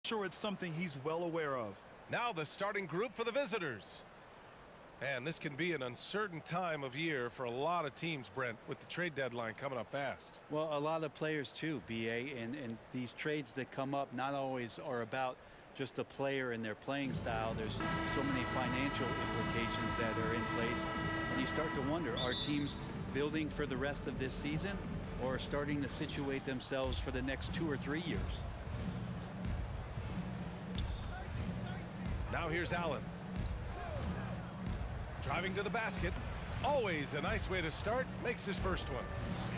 Sure, it's something he's well aware of. Now the starting group for the visitors. And this can be an uncertain time of year for a lot of teams, Brent, with the trade deadline coming up fast. Well, a lot of players too, B.A., and these trades that come up not always are about just a player and their playing style. There's so many financial implications that are in place. And you start to wonder, are teams building for the rest of this season or starting to situate themselves for the next 2 or 3 years? Now here's Allen. Driving to the basket. Always a nice way to start. Makes his first one.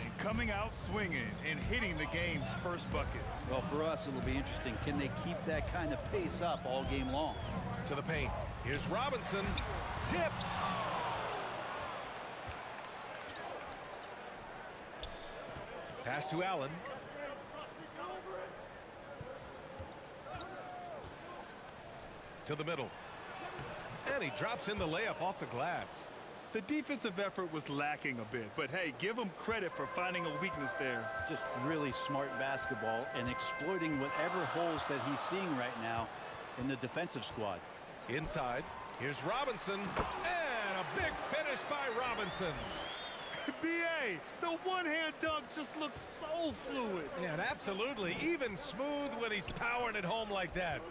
And coming out swinging and hitting the game's first bucket. Well, for us, it'll be interesting. Can they keep that kind of pace up all game long? To the paint. Here's Robinson. Tipped. Pass to Allen. To the middle. And he drops in the layup off the glass. The defensive effort was lacking a bit, but hey, give him credit for finding a weakness there. Just really smart basketball and exploiting whatever holes that he's seeing right now in the defensive squad. Inside, here's Robinson, and a big finish by Robinson. B.A., the one-hand dunk just looks so fluid. Yeah, and absolutely, even smooth when he's powering it home like that.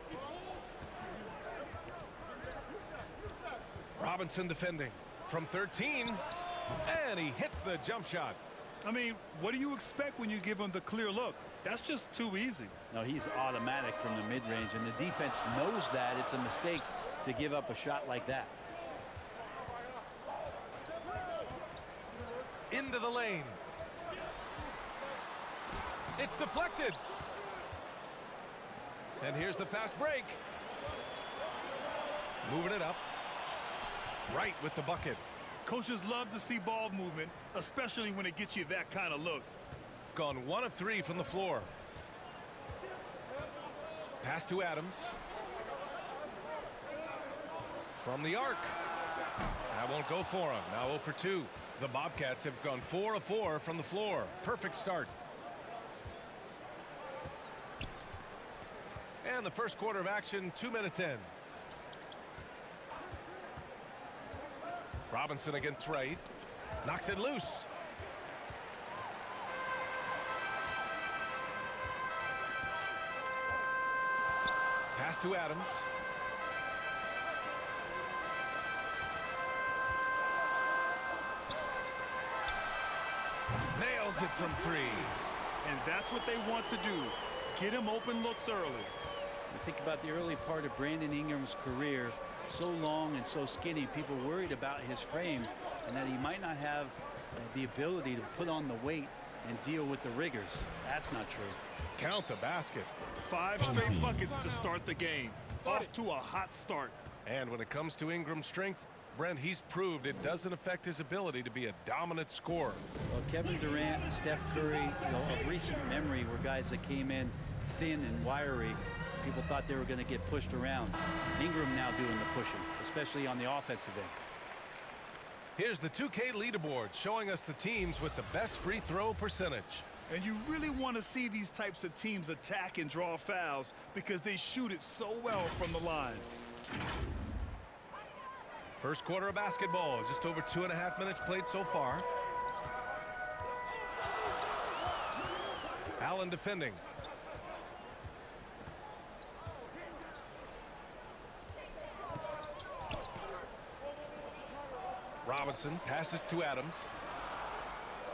Robinson defending from 13, and he hits the jump shot. I mean, what do you expect when you give him the clear look? That's just too easy. No, he's automatic from the mid-range, and the defense knows that it's a mistake to give up a shot like that. Into the lane. It's deflected. And here's the fast break. Moving it up. Right with the bucket. Coaches love to see ball movement, especially when it gets you that kind of look. Gone 1 of 3 from the floor. Pass to Adams. From the arc. That won't go for him. Now 0 for 2. The Bobcats have gone 4 of 4 from the floor. Perfect start. And the first quarter of action, 2 minutes in. Robinson against Wright. Knocks it loose. Pass to Adams. Nails it from 3. And that's what they want to do. Get him open looks early. You think about the early part of Brandon Ingram's career. So long and so skinny, people worried about his frame and that he might not have the ability to put on the weight and deal with the rigors. That's not true. Count the basket. 5 straight buckets to start the game. Off to a hot start. And when it comes to Ingram's strength, Brent, he's proved it doesn't affect his ability to be a dominant scorer. Well, Kevin Durant and Steph Curry, of recent memory, were guys that came in thin and wiry. People thought they were going to get pushed around. Ingram now doing the pushing, especially on the offensive end. Here's the 2K leaderboard showing us the teams with the best free throw percentage. And you really want to see these types of teams attack and draw fouls because they shoot it so well from the line. First quarter of basketball, just over 2.5 minutes played so far. Allen defending. Robinson passes to Adams.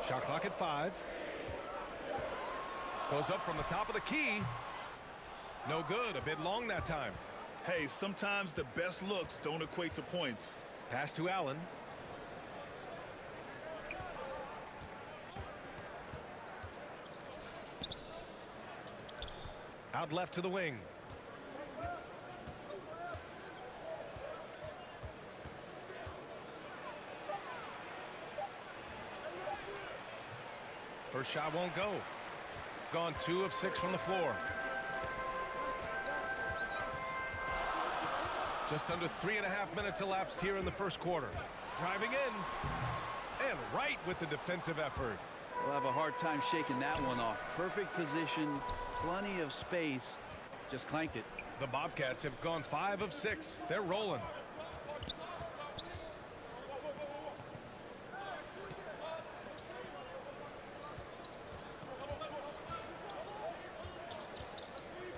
Shot clock at 5. Goes up from the top of the key. No good. A bit long that time. Hey, sometimes the best looks don't equate to points. Pass to Allen. Out left to the wing. First shot won't go. Gone 2 of 6 from the floor. Just under 3.5 minutes elapsed here in the first quarter. Driving in. And right with the defensive effort. We'll have a hard time shaking that one off. Perfect position, plenty of space, Just clanked it. The Bobcats have gone 5 of 6. They're rolling.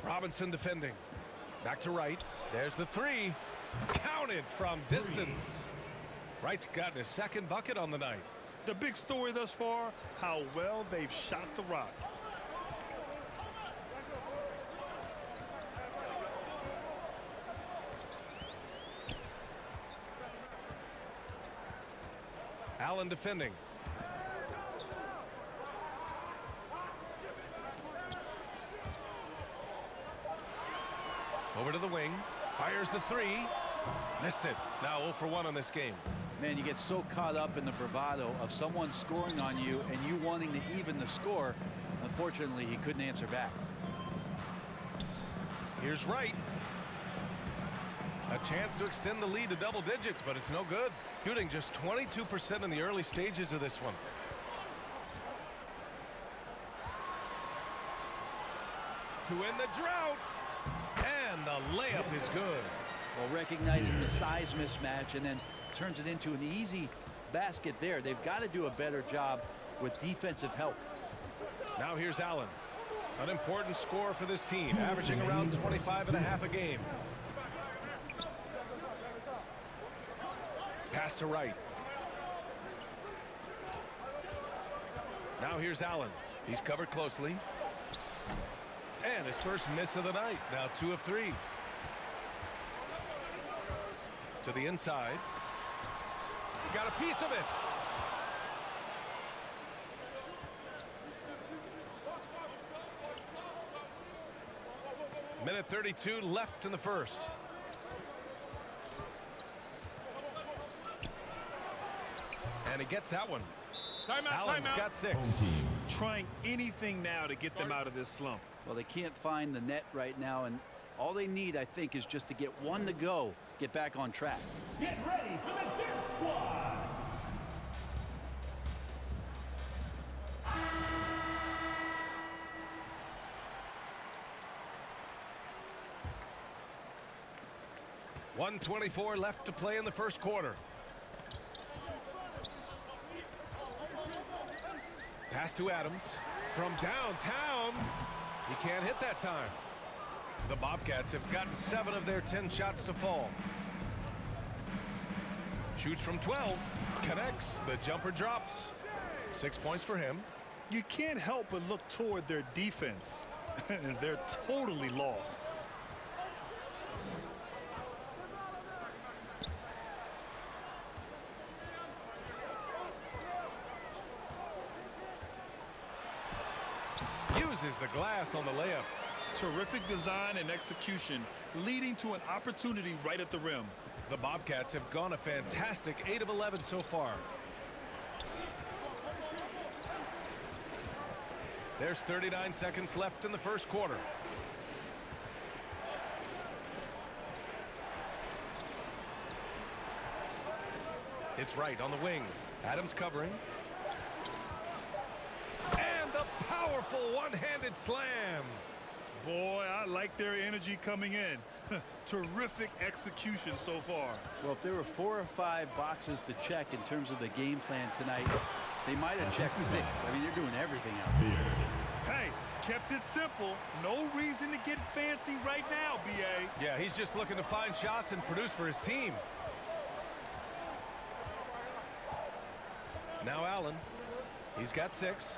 Robinson defending. Back to Wright. There's the three. Counted from distance. Wright's gotten his second bucket on the night. The big story thus far, how well they've shot the rock. Allen defending. Over to the wing. Fires the three. Missed it. Now 0 for 1 on this game. Man, you get so caught up in the bravado of someone scoring on you and you wanting to even the score. Unfortunately, he couldn't answer back. Here's Wright. A chance to extend the lead to double digits, but it's no good. Shooting just 22% in the early stages of this one. To end the drought. And the layup is good. Well, recognizing the size mismatch and then turns it into an easy basket there. They've got to do a better job with defensive help. Now here's Allen. An important score for this team, averaging around 25.5 a game. Pass to Wright. Now here's Allen. He's covered closely. And his first miss of the night. Now 2 of 3. To the inside. Got a piece of it. Minute 32 left in the first. And he gets that one. Timeout, Allen's timeout. got 6. Trying anything now to get them out of this slump. Well, they can't find the net right now, and all they need, I think, is just to get one to go, get back on track. Get ready for the Dip Squad! .124 left to play in the first quarter. Pass to Adams from downtown. He can't hit that time. The Bobcats have gotten 7 of their 10 shots to fall. Shoots from 12, connects, the jumper drops. 6 points for him. You can't help but look toward their defense. And they're totally lost. Uses the glass on the layup. Terrific design and execution, leading to an opportunity right at the rim. The Bobcats have gone a fantastic 8 of 11 so far. There's 39 seconds left in the first quarter. It's Wright on the wing. Adams covering. And the powerful one-handed slam. Boy, I like their energy coming in. Terrific execution so far. Well, if there were 4 or 5 boxes to check in terms of the game plan tonight, they might have checked 6. I mean, they're doing everything out there. Hey, kept it simple. No reason to get fancy right now, B.A. Yeah, he's just looking to find shots and produce for his team. Now Allen. He's got 6.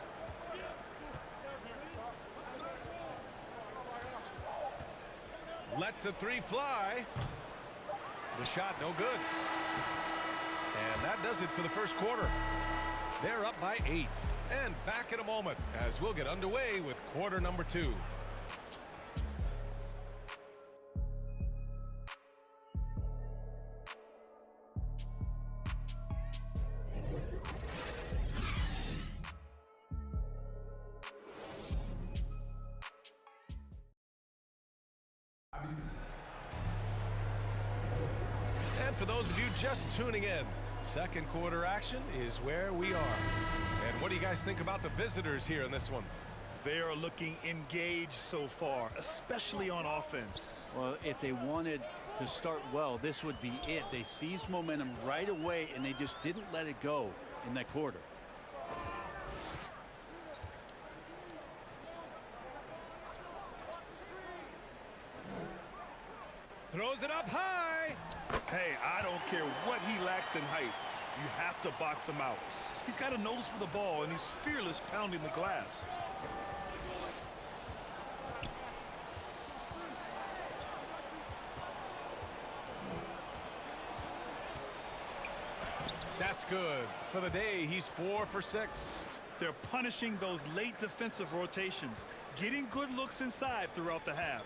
Lets the 3 fly. The shot no good. And that does it for the first quarter. They're up by 8. And back in a moment as we'll get underway with quarter number 2. And for those of you just tuning in, second quarter action is where we are. And what do you guys think about the visitors here in this one? They are looking engaged so far, especially on offense. Well, if they wanted to start well, this would be it. They seized momentum right away, and they just didn't let it go in that quarter. Throws it up high. Hey, I don't care what he lacks in height. You have to box him out. He's got a nose for the ball, and he's fearless pounding the glass. That's good. For the day, he's 4 for 6. They're punishing those late defensive rotations, getting good looks inside throughout the half.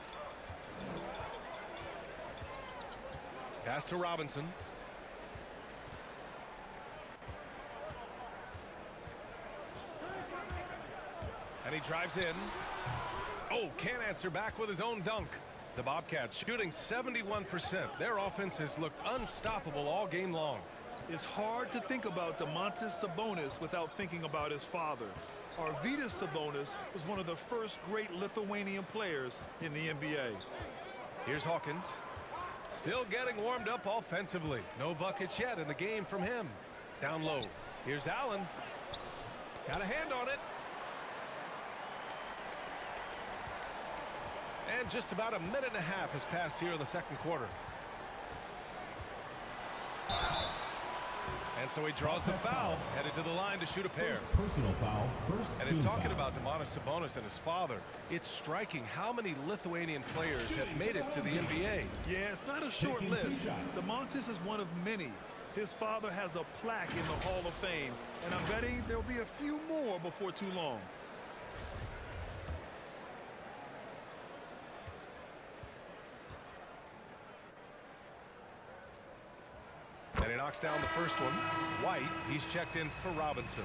Pass to Robinson. And he drives in. Oh, can't answer back with his own dunk. The Bobcats shooting 71%. Their offense has looked unstoppable all game long. It's hard to think about Domantas Sabonis without thinking about his father. Arvydas Sabonis was one of the first great Lithuanian players in the NBA. Here's Hawkins. Still getting warmed up offensively. No buckets yet in the game from him. Down low. Here's Allen. Got a hand on it. And just about a minute and a half has passed here in the second quarter. And so he draws the foul, headed to the line to shoot a pair. Personal foul. And in talking about Domantas Sabonis and his father, it's striking how many Lithuanian players have made it to the NBA. Yeah, it's not a short Taking 2 list. shots. Domantas is one of many. His father has a plaque in the Hall of Fame, and I'm betting there'll be a few more before too long. And he knocks down the first one. White, he's checked in for Robinson.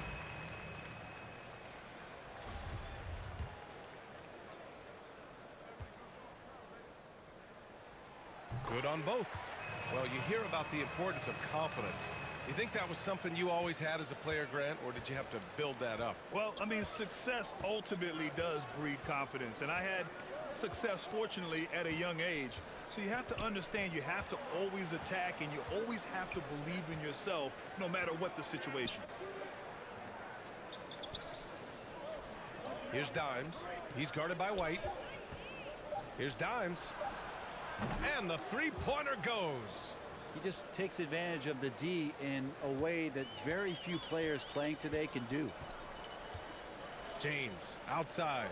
Good on both. Well, you hear about the importance of confidence. You think that was something you always had as a player, Grant, or did you have to build that up? Well, I mean, success ultimately does breed confidence, and I had success, fortunately, at a young age. So you have to understand you have to always attack, and you always have to believe in yourself no matter what the situation. Here's Dimes. He's guarded by White. Here's Dimes. And the three-pointer goes. He just takes advantage of the D in a way that very few players playing today can do. James outside.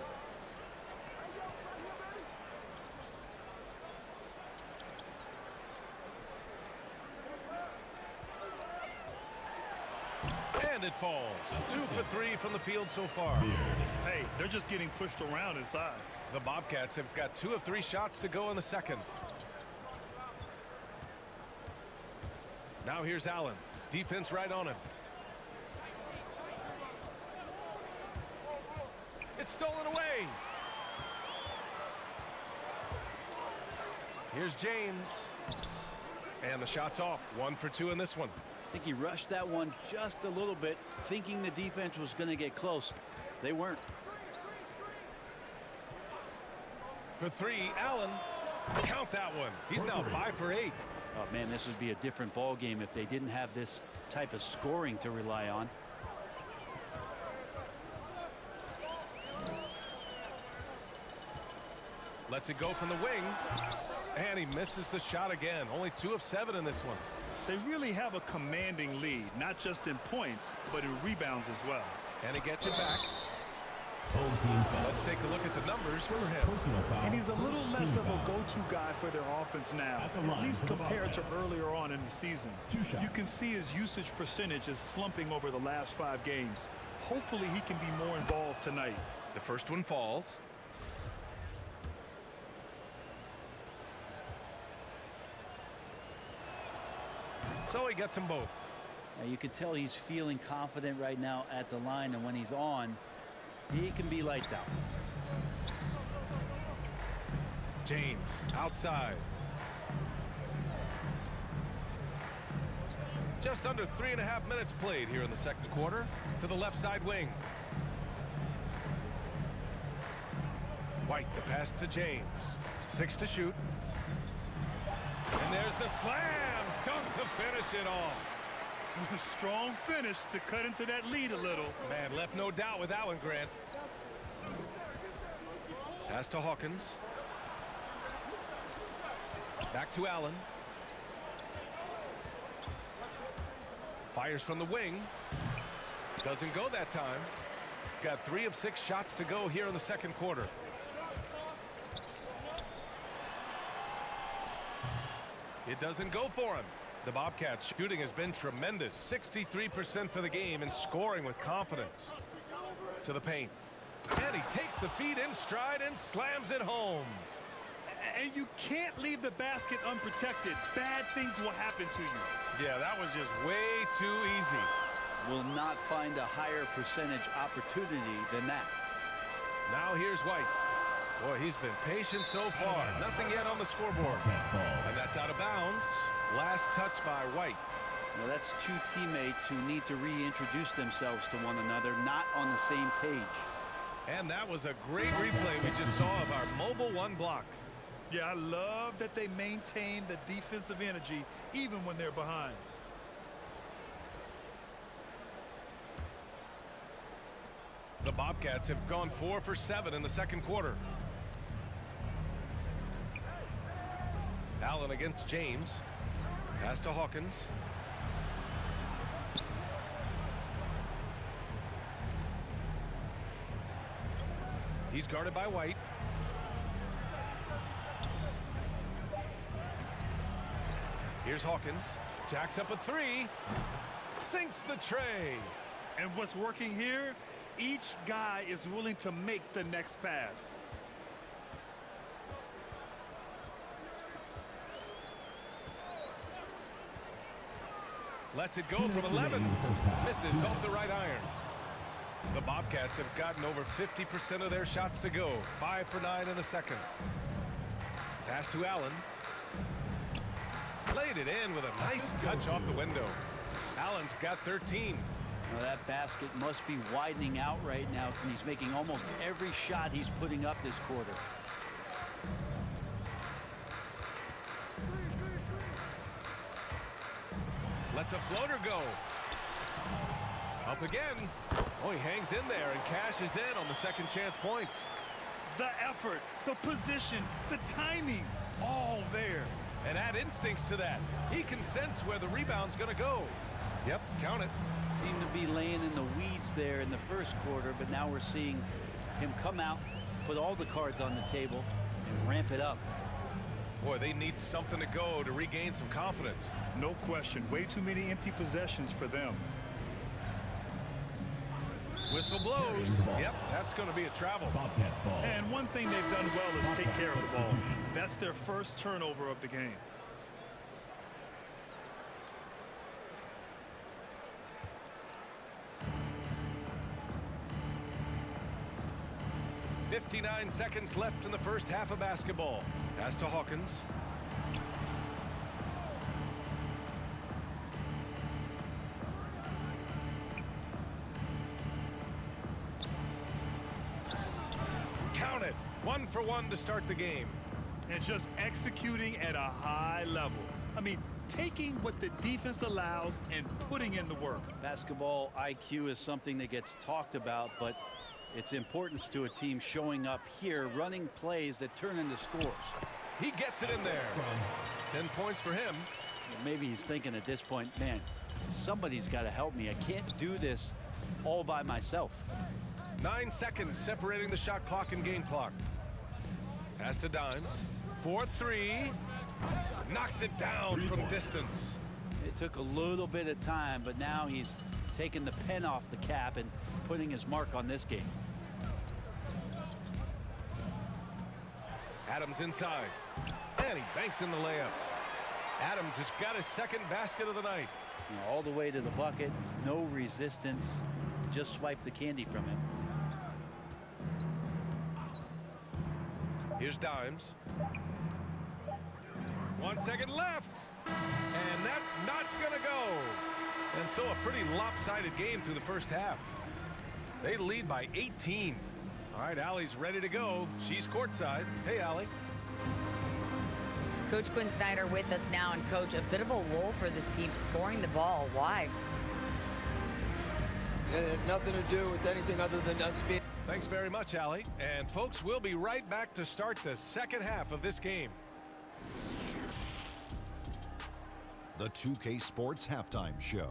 And it falls. 2 for 3 from the field so far. Hey, they're just getting pushed around inside. The Bobcats have got 2 of 3 shots to go in the second. Now here's Allen. Defense right on him. It's stolen away. Here's James. And the shot's off. 1 for 2 in this one. I think he rushed that one just a little bit, thinking the defense was going to get close. They weren't. For 3, Allen. Count that one. He's now 5 for 8. Oh, man, this would be a different ball game if they didn't have this type of scoring to rely on. Lets it go from the wing. And he misses the shot again. Only 2 of 7 in this one. They really have a commanding lead, not just in points, but in rebounds as well. And he gets it back. Home team foul. Let's take a look at the numbers for him. Personal foul. And he's a little First less team of a foul. go-to guy for their offense now, At the at line least for the compared to Bobcats. earlier on in the season. 2 shots. You can see his usage percentage is slumping over the last 5 games. Hopefully he can be more involved tonight. The first one falls. So he gets them both. Now, you can tell he's feeling confident right now at the line, and when he's on, he can be lights out. James outside. Just under 3.5 minutes played here in the second quarter. To the left side wing. White, the pass to James. 6 to shoot. And there's the slam. Dunk to finish it off. Strong finish to cut into that lead a little. Man, left no doubt with that one, Grant. Pass to Hawkins. Back to Allen. Fires from the wing. Doesn't go that time. Got 3 of 6 shots to go here in the second quarter. It doesn't go for him. The Bobcats shooting has been tremendous. 63% for the game and scoring with confidence. To the paint. And he takes the feed in stride and slams it home. And you can't leave the basket unprotected. Bad things will happen to you. Yeah, that was just way too easy. Will not find a higher percentage opportunity than that. Now here's White. Boy, he's been patient so far. Nothing yet on the scoreboard. And that's out of bounds. Last touch by White. Now that's 2 teammates who need to reintroduce themselves to one another, not on the same page. And that was a great replay we just saw of our mobile 1 block. Yeah, I love that they maintain the defensive energy even when they're behind. The Bobcats have gone 4 for 7 in the second quarter. Allen against James. Pass to Hawkins. He's guarded by White. Here's Hawkins. Jacks up a 3. Sinks the tray. And what's working here, each guy is willing to make the next pass. Lets it go from 11. Misses off the right iron. The Bobcats have gotten over 50% of their shots to go. 5 for 9 in the second. Pass to Allen. Played it in with a nice touch off the window. Allen's got 13. Now that basket must be widening out right now, and he's making almost every shot he's putting up this quarter. Lets a floater go. Up again. Oh, he hangs in there and cashes in on the second chance points. The effort, the position, the timing, all there. And add instincts to that. He can sense where the rebound's going to go. Yep, count it. Seemed to be laying in the weeds there in the first quarter, but now we're seeing him come out, put all the cards on the table, and ramp it up. Boy, they need something to go to regain some confidence. No question. Way too many empty possessions for them. Whistle blows. Yep, that's going to be a travel. Bobcats ball. And one thing they've done well is take care of the ball. That's their first turnover of the game. .59 seconds left in the first half of basketball. Pass to Hawkins. Count it. 1 for 1 to start the game. And just executing at a high level. I mean, taking what the defense allows and putting in the work. Basketball IQ is something that gets talked about, but its importance to a team showing up here, running plays that turn into scores. He gets it in there. 10 points for him. Well, maybe he's thinking at this point, man, somebody's got to help me. I can't do this all by myself. 9 seconds separating the shot clock and game clock. Pass to Dimes. 4-3. Knocks it down from distance. It took a little bit of time, but now he's taking the pen off the cap and putting his mark on this game. Adams inside. And he banks in the layup. Adams has got his second basket of the night. You know, all the way to the bucket, no resistance, just swipe the candy from him. Here's Dimes. 1 second left. And that's not gonna go. And so a pretty lopsided game through the first half. They lead by 18. All right, Allie's ready to go. She's courtside. Hey, Allie. Coach Quinn Snyder with us now. And, Coach, a bit of a lull for this team scoring the ball. Why? It had nothing to do with anything other than us being. Thanks very much, Allie. And, folks, we'll be right back to start the second half of this game. The 2K Sports Halftime Show.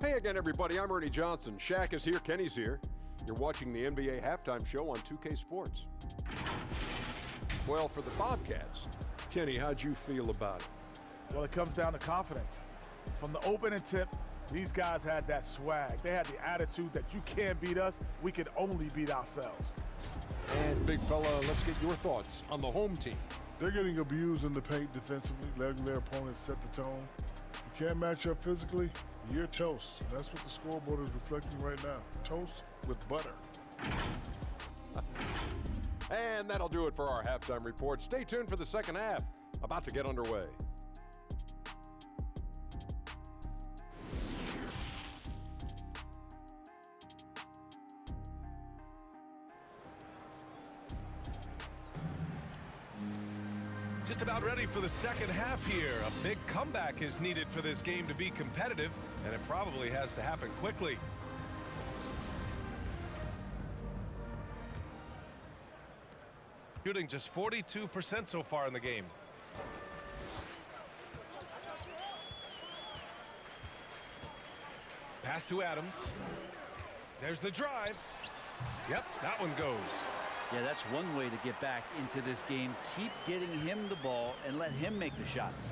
Hey again, everybody. I'm Ernie Johnson. Shaq is here. Kenny's here. You're watching the NBA Halftime Show on 2K Sports. Well, for the Bobcats, Kenny, how'd you feel about it? Well, it comes down to confidence. From the opening tip, these guys had that swag. They had the attitude that you can't beat us, we can only beat ourselves. And, big fella, let's get your thoughts on the home team. They're getting abused in the paint defensively, letting their opponents set the tone. You can't match up physically, you're toast. And that's what the scoreboard is reflecting right now. Toast with butter. And that'll do it for our halftime report. Stay tuned for the second half. About to get underway. Just about ready for the second half here. A big comeback is needed for this game to be competitive, and it probably has to happen quickly. Shooting just 42% so far in the game. Pass to Adams. There's the drive. Yep, that one goes. Yeah, that's one way to get back into this game. Keep getting him the ball and let him make the shots.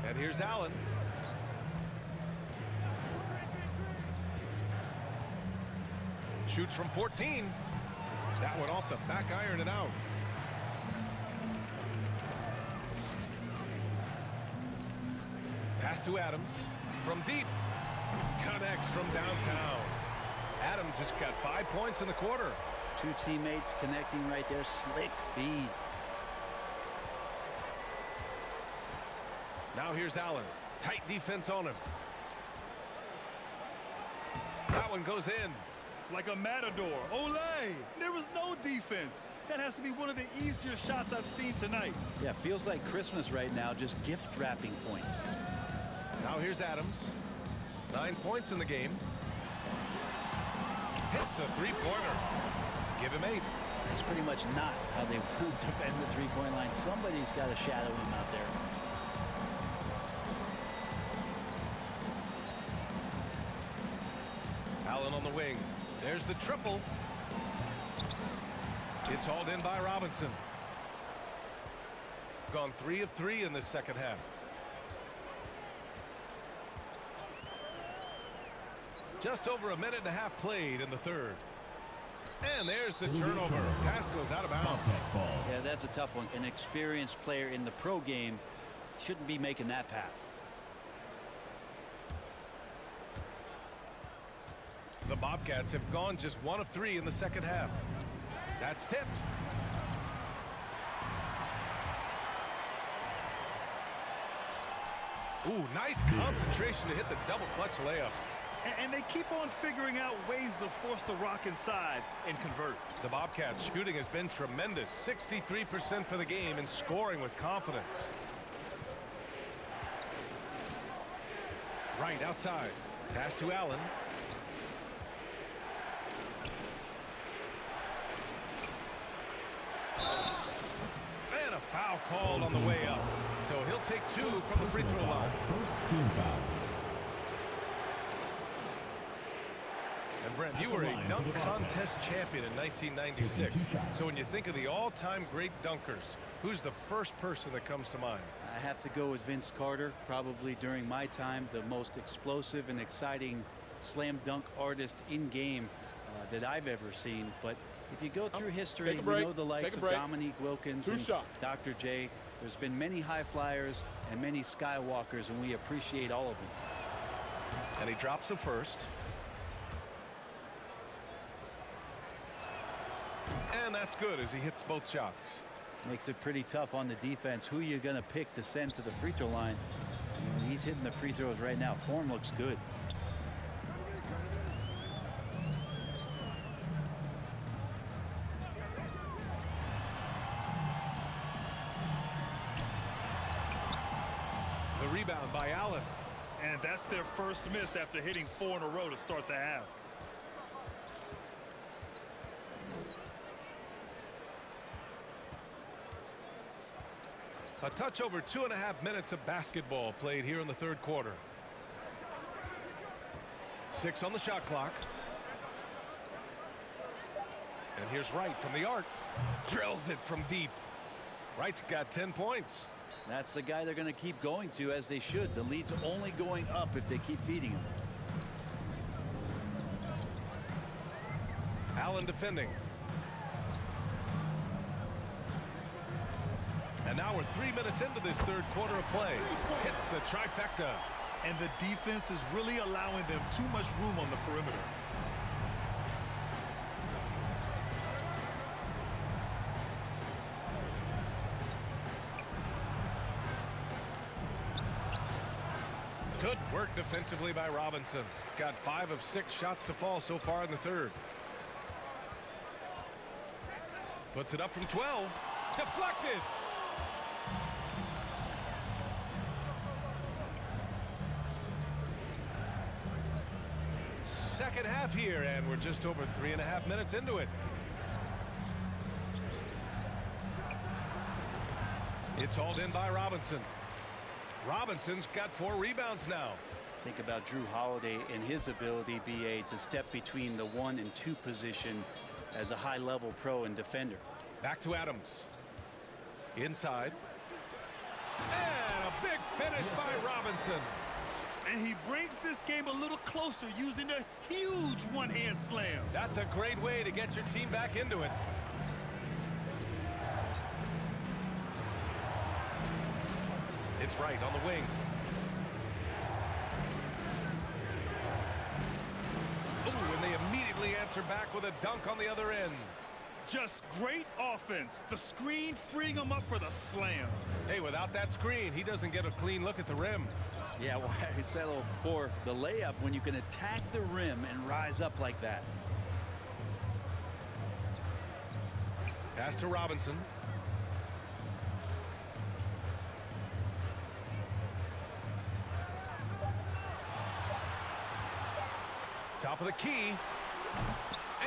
And here's Allen. Shoots from 14. That one off the back iron and out. Pass to Adams from deep. Connects from downtown. Adams has got 5 points in the quarter. Two teammates connecting right there. Slick feed. Now here's Allen. Tight defense on him. That one goes in. Like a matador. Olay! There was no defense. That has to be one of the easier shots I've seen tonight. Yeah, feels like Christmas right now, just gift wrapping points. Now here's Adams. 9 points in the game. Hits a three-pointer. Give him 8. That's pretty much not how they want to defend the three-point line. Somebody's got to shadow him out there. Allen on the wing. There's the triple. It's hauled in by Robinson. Gone 3 of 3 in this second half. Just over a minute and a half played in the third. And there's the turnover. Pass goes out of bounds. Bobcats ball. Yeah, that's a tough one. An experienced player in the pro game shouldn't be making that pass. The Bobcats have gone just 1 of 3 in the second half. That's tipped. Ooh, nice concentration to hit the double clutch layup. And they keep on figuring out ways to force the rock inside and convert. The Bobcats shooting has been tremendous. 63% for the game and scoring with confidence. Right outside. Pass to Allen. And a foul called on the way up. So he'll take 2 from the free throw line. First team foul. And Brent, you were a dunk contest champion in 1996. So when you think of the all-time great dunkers, who's the first person that comes to mind? I have to go with Vince Carter. Probably during my time, the most explosive and exciting slam dunk artist in game that I've ever seen. But if you go through history, you know the likes of Dominique Wilkins and Dr. J. There's been many high flyers and many skywalkers, and we appreciate all of them. And he drops the first. And that's good as he hits both shots. Makes it pretty tough on the defense. Who you're going to pick to send to the free throw line. he's hitting the free throws right now. Form looks good. The rebound by Allen. And that's their first miss after hitting 4 in a row to start the half. A touch over 2.5 minutes of basketball played here in the third quarter. 6 on the shot clock. And here's Wright from the arc. Drills it from deep. Wright's got 10 points. That's the guy they're going to keep going to, as they should. The lead's only going up if they keep feeding him. Allen defending. And now we're 3 minutes into this third quarter of play. Hits the trifecta. And the defense is really allowing them too much room on the perimeter. Good work defensively by Robinson. Got 5 of 6 shots to fall so far in the third. Puts it up from 12. Deflected. Second half here, and we're just over 3.5 minutes into it. It's hauled in by Robinson. Robinson's got 4 rebounds now. Think about Drew Holiday and his ability, BA, to step between the 1 and 2 position as a high-level pro and defender. Back to Adams. Inside. And a big finish by Robinson. And he brings this game a little closer using a huge one-hand slam. That's a great way to get your team back into it. It's Wright on the wing. Ooh, and they immediately answer back with a dunk on the other end. Just great offense. The screen freeing him up for the slam. Hey, without that screen, he doesn't get a clean look at the rim. Yeah, why settle for the layup when you can attack the rim and rise up like that? Pass to Robinson. Top of the key.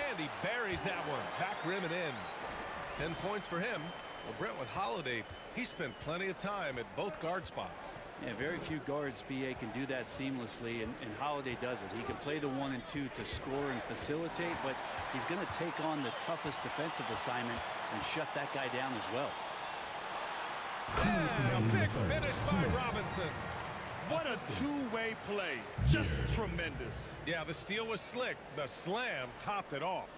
And he buries that one. Back rim and in. 10 points for him. Well, Brent, with Holiday, he spent plenty of time at both guard spots. Yeah, very few guards, BA, can do that seamlessly, and Holiday does it. He can play the 1 and 2 to score and facilitate, but he's going to take on the toughest defensive assignment and shut that guy down as well. And a big finish by Robinson. What a two-way play. Just tremendous. Yeah, the steal was slick. The slam topped it off.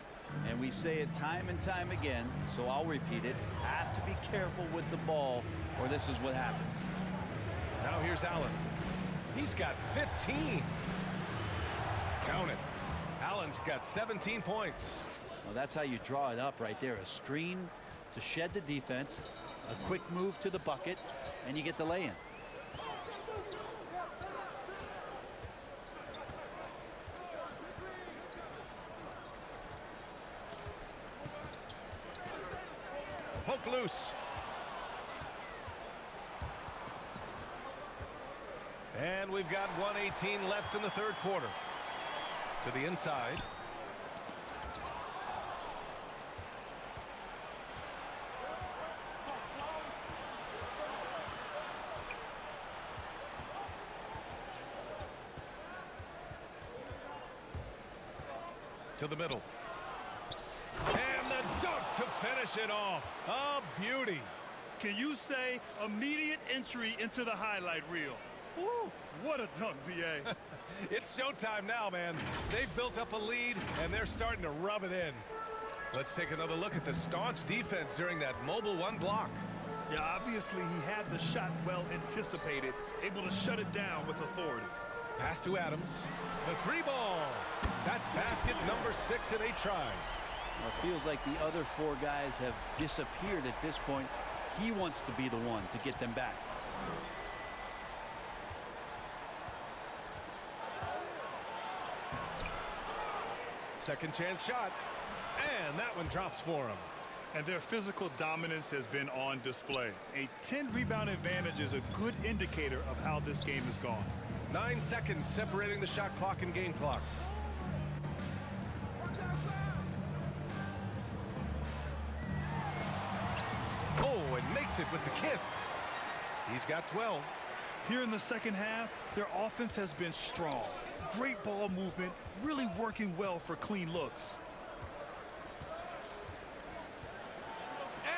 And we say it time and time again, so I'll repeat it. Have to be careful with the ball, or this is what happens. Now here's Allen. He's got 15. Count it. Allen's got 17 points. Well, that's how you draw it up right there. A screen to shed the defense, a quick move to the bucket, and you get the lay-in. Poke loose. And we've got 1:18 left in the third quarter. To the inside. To the middle. And the dunk to finish it off. A beauty. Can you say immediate entry into the highlight reel? Woo, what a dunk, B.A. It's showtime now, man. They've built up a lead, and they're starting to rub it in. Let's take another look at the staunch defense during that mobile 1 block. Yeah, obviously he had the shot well anticipated, able to shut it down with authority. Pass to Adams. The 3 ball. That's basket number 6 in 8 tries. Well, it feels like the other 4 guys have disappeared at this point. He wants to be the one to get them back. Second chance shot. And that one drops for him. And their physical dominance has been on display. A 10-rebound advantage is a good indicator of how this game has gone. 9 seconds separating the shot clock and game clock. Oh, and makes it with the kiss. He's got 12. Here in the second half, their offense has been strong. Great ball movement, really working well for clean looks.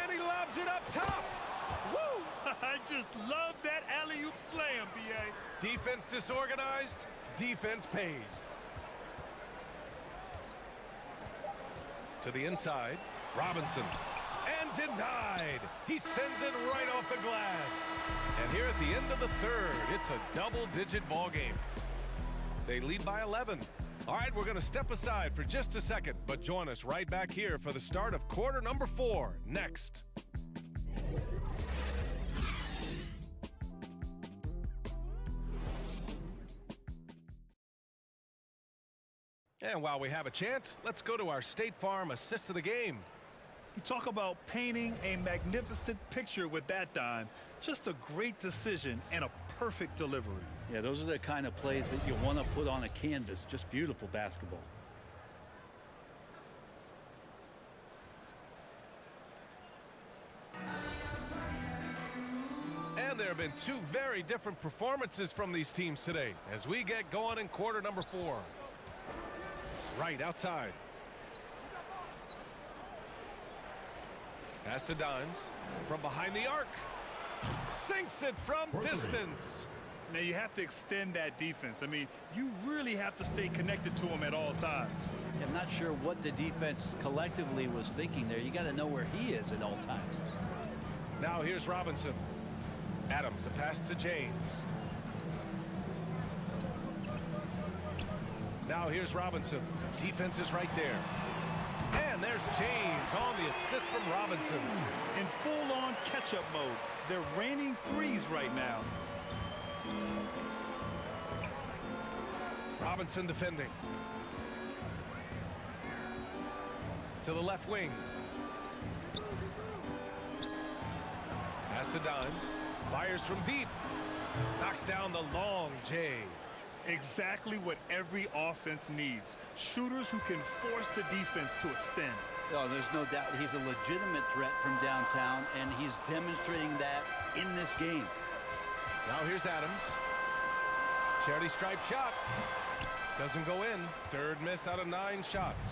And he lobs it up top. Woo! I just love that alley-oop slam, B.A. Defense disorganized, defense pays. To the inside, Robinson. And denied. He sends it right off the glass. And here at the end of the third, it's a double-digit ball game. They lead by 11. All right, we're going to step aside for just a second, but join us right back here for the start of quarter number 4 next. And while we have a chance, let's go to our State Farm assist of the game. You talk about painting a magnificent picture with that dime. Just a great decision and a perfect delivery. Yeah, those are the kind of plays that you want to put on a canvas. Just beautiful basketball. And there have been 2 very different performances from these teams today as we get going in quarter number 4. Right outside. Pass to Dimes from behind the arc. Sinks it from distance. Now you have to extend that defense. I mean, you really have to stay connected to him at all times. I'm not sure what the defense collectively was thinking there. You got to know where he is at all times. Now here's Robinson. Adams, a pass to James. Now here's Robinson. Defense is right there. And there's James on the assist from Robinson. In full-on catch-up mode. They're raining threes right now. Robinson defending. To the left wing. Pass to Dimes. Fires from deep. Knocks down the long J. Exactly what every offense needs. Shooters who can force the defense to extend. Oh, there's no doubt he's a legitimate threat from downtown, and he's demonstrating that in this game. Now here's Adams. Charity stripe shot. Doesn't go in. Third miss out of 9 shots.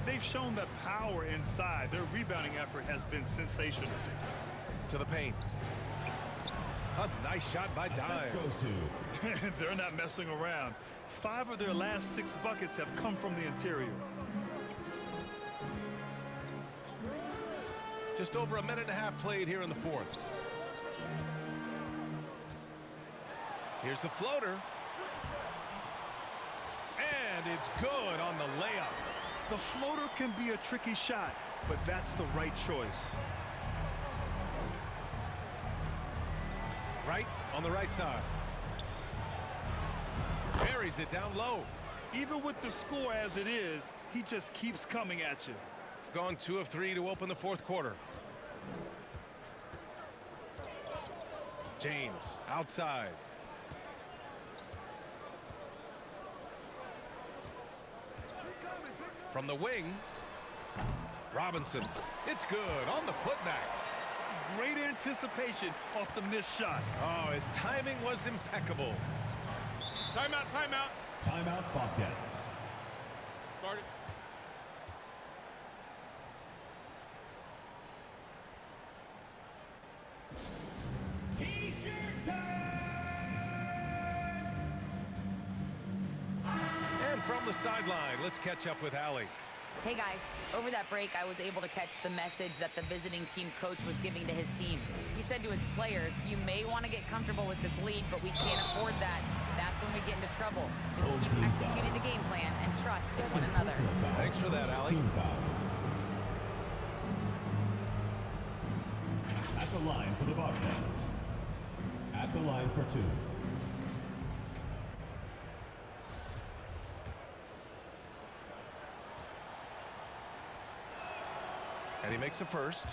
They've shown the power inside. Their rebounding effort has been sensational. To the paint. A nice shot by Dimes. They're not messing around. 5 of their last 6 buckets have come from the interior. Just over a minute and a half played here in the fourth. Here's the floater. And it's good on the layup. The floater can be a tricky shot, but that's the right choice. Right on the right side. Buries it down low. Even with the score as it is, he just keeps coming at you. Gone 2 of 3 to open the fourth quarter. James outside. From the wing, Robinson. It's good on the putback. Great anticipation off the missed shot. Oh, his timing was impeccable. Timeout, timeout. Timeout, Bobcats. Guard it. And from the sideline, let's catch up with Allie. Hey guys, over that break I was able to catch the message that the visiting team coach was giving to his team. He said to his players, you may want to get comfortable with this lead, but we can't afford that. That's when we get into trouble. Just keep executing the game plan and trust one another. Thanks for that, Allie. At the line for the Bobcats. At the line for 2. And he makes a first.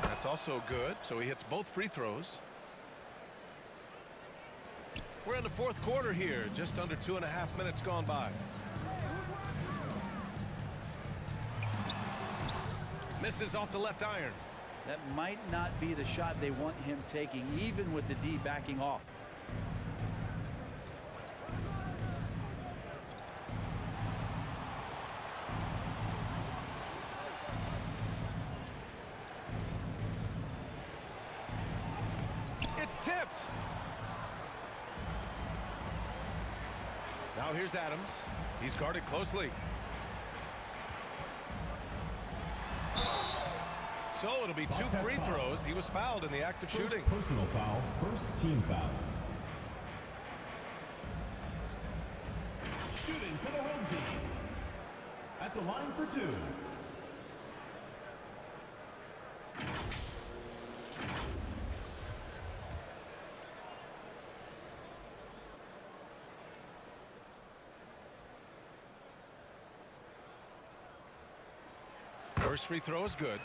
That's also good, so he hits both free throws. We're in the fourth quarter here, just under 2.5 minutes gone by. Misses off the left iron. That might not be the shot they want him taking, even with the D backing off. It's tipped. Now here's Adams. He's guarded closely. So it'll be 2 free throws. He was fouled in the act of shooting. Personal foul, first team foul. Shooting for the home team. At the line for 2. First free throw is good.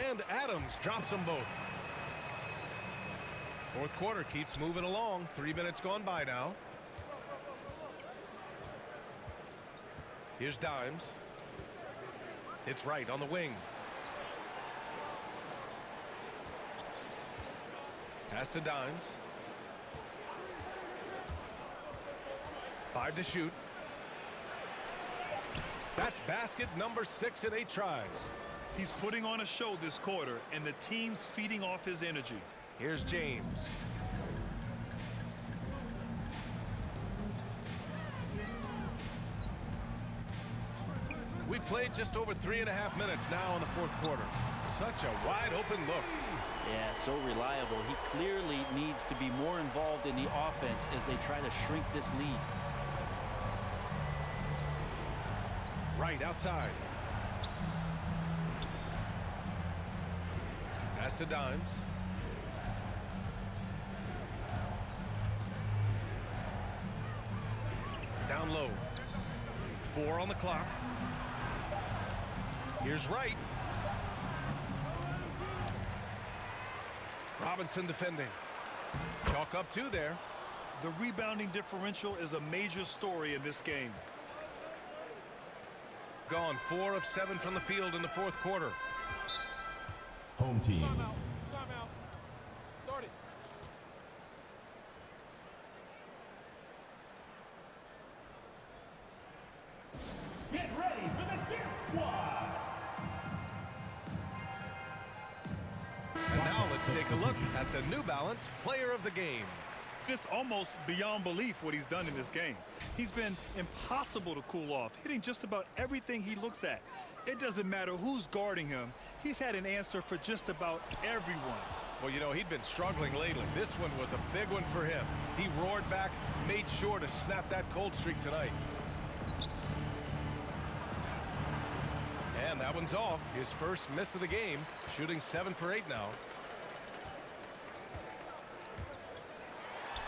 And Adams drops them both. Fourth quarter keeps moving along. 3 minutes gone by now. Here's Dimes. It's right on the wing. Pass to Dimes. 5 to shoot. That's basket number 6 in 8 tries. He's putting on a show this quarter, and the team's feeding off his energy. Here's James. We played just over 3.5 minutes now in the fourth quarter. Such a wide open look. Yeah, so reliable. He clearly needs to be more involved in the offense as they try to shrink this lead. Right outside. Pass to Dimes. Down low. 4 on the clock. Here's Wright. Robinson defending. Chalk up 2 there. The rebounding differential is a major story in this game. Gone 4 of 7 from the field in the fourth quarter. Home team. Timeout. Timeout. Start it. Get ready for the Dance Squad. And now let's take a look at the New Balance Player of the Game. It's almost beyond belief what he's done in this game. He's been impossible to cool off, hitting just about everything he looks at. It doesn't matter who's guarding him. He's had an answer for just about everyone. Well, you know, he'd been struggling lately. This one was a big one for him. He roared back, made sure to snap that cold streak tonight. And that one's off. His first miss of the game, shooting 7 for 8 now.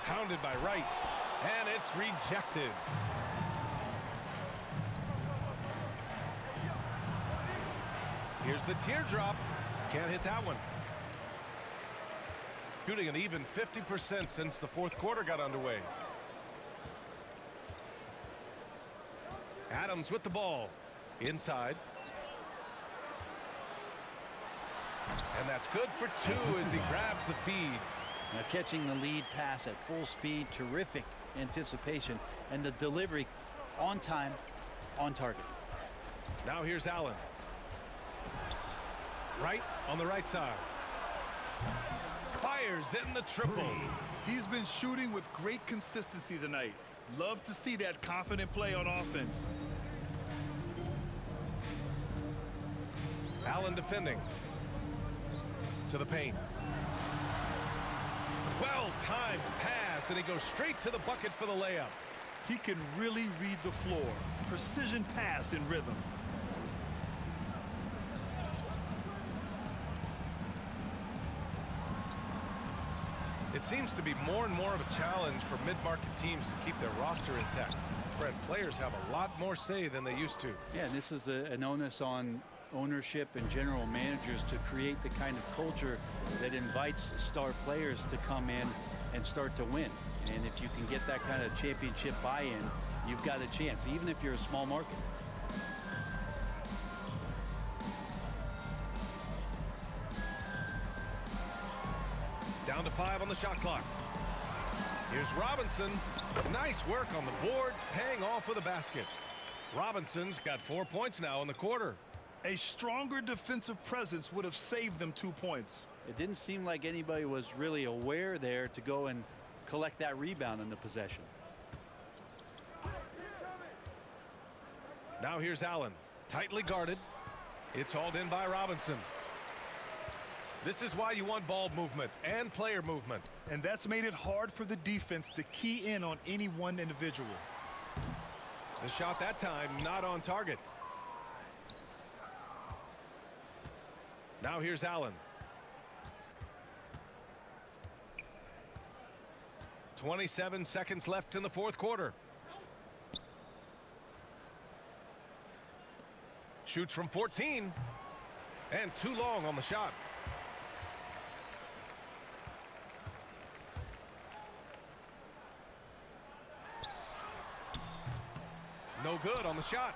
Pounded by Wright, and it's rejected. Here's the teardrop. Can't hit that one. Shooting an even 50% since the fourth quarter got underway. Adams with the ball. Inside. And that's good for 2 as he grabs the feed. Now catching the lead pass at full speed, terrific anticipation, and the delivery on time, on target. Now here's Allen. Right on the right side. Fires in the triple. He's been shooting with great consistency tonight. Love to see that confident play on offense. Allen defending. To the paint. Well-timed pass, and he goes straight to the bucket for the layup. He can really read the floor. Precision pass in rhythm. It seems to be more and more of a challenge for mid-market teams to keep their roster intact. Brent, players have a lot more say than they used to. Yeah, and this is an onus on ownership and general managers to create the kind of culture that invites star players to come in and start to win. And if you can get that kind of championship buy-in, you've got a chance, even if you're a small market. Down to 5 on the shot clock. Here's Robinson. Nice work on the boards, paying off with a basket. Robinson's got 4 points now in the quarter. A stronger defensive presence would have saved them 2 points. It didn't seem like anybody was really aware there to go and collect that rebound in the possession. Now here's Allen, tightly guarded. It's hauled in by Robinson. This is why you want ball movement and player movement. And that's made it hard for the defense to key in on any one individual. The shot that time not on target. Now here's Allen. 27 seconds left in the fourth quarter. Shoots from 14. And too long on the shot. No good on the shot.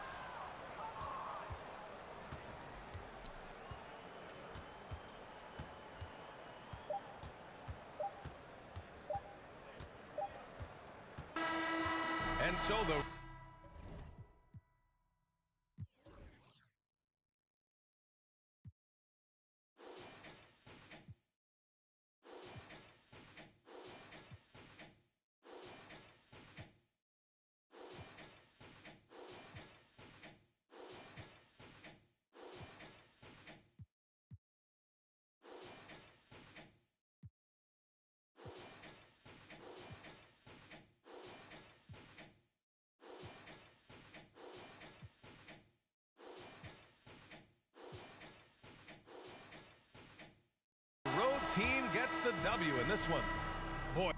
And so the road team gets the W in this one. Boy.